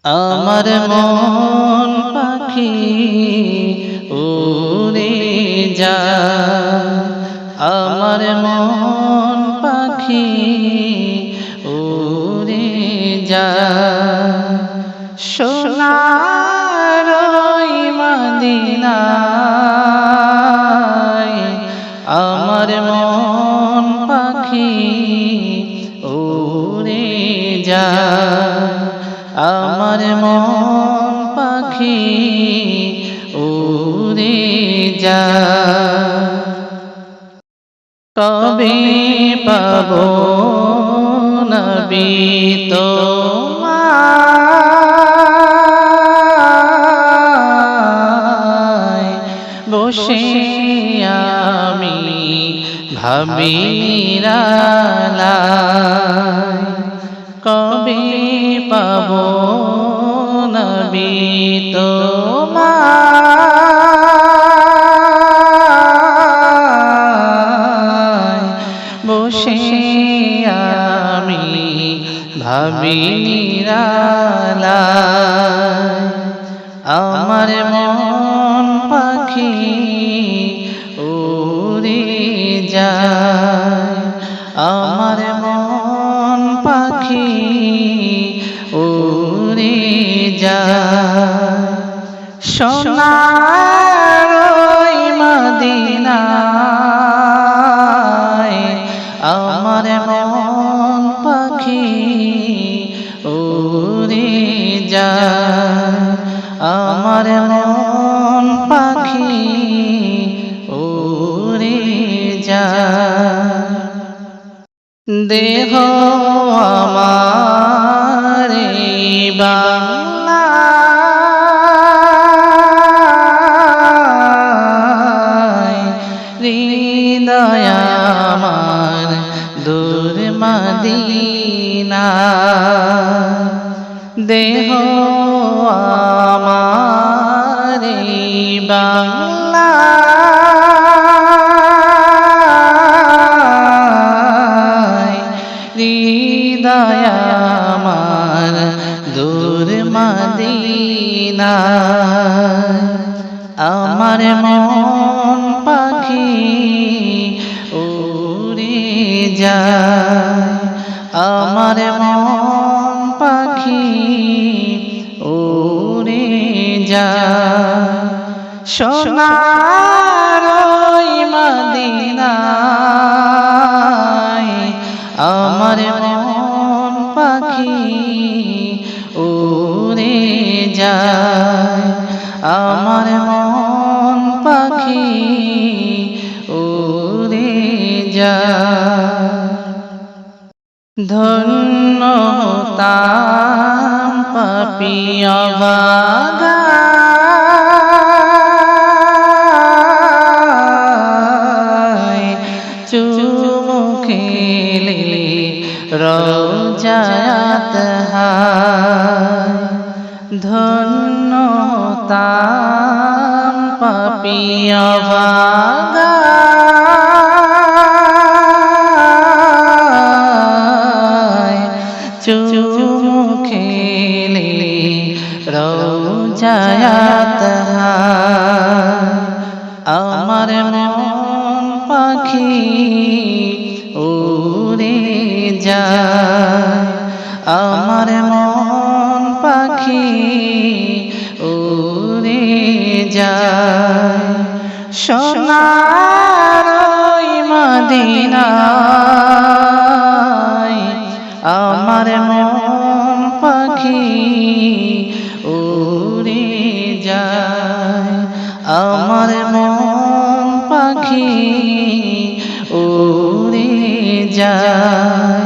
আমার মন পাখি উড়ে যায়, আমার মন পাখি উড়ে যায় সোনার ওই মদিনায়। আমার মন পাখি উড়ে যায়, আমার মন পাখি উড়ে যায়। কবে পাবো নবী তোমায়, বসে আমি ভাবি নিরালায়। কবে পাবো নবী তোমায়, বসে আমি ভাবি নিরালায়। আমার মন পাখি উড়ে যায়, আমার মন পাখি উড়ে যায় সোনার ওই মদিনায়। আমার মন পাখি উড়ে যায়, আমার মন পাখি উড়ে যায়। দেহ আমার বাংলায়, হৃদয় আমার দূর মদিনা। দেহ আমার বাংলায়, হৃদয় আমার দূর মদিনা। আমার মন পাখি উড়ে যায়, আমার মন পাখি উড়ে যায় সোনার ওই মদিনায়। আমার মন পাখি উড়ে যায়, আমার মন পাখি উড়ে যায়। ধন্য হতাম পাপিয়া ভাগায়, চুমু খেলে রোজাত হায়। ধন্য হতাম পাপিয়া ভাগায়, চুমু খেলে রোজাত হায়। আমার মন পাখি উড়ে যায়, আমার মন পাখি উড়ে যায় সোনার ওই মদিনায়। আমার মন পাখি উড়ে যায়, আমার মন পাখি উড়ে যায়।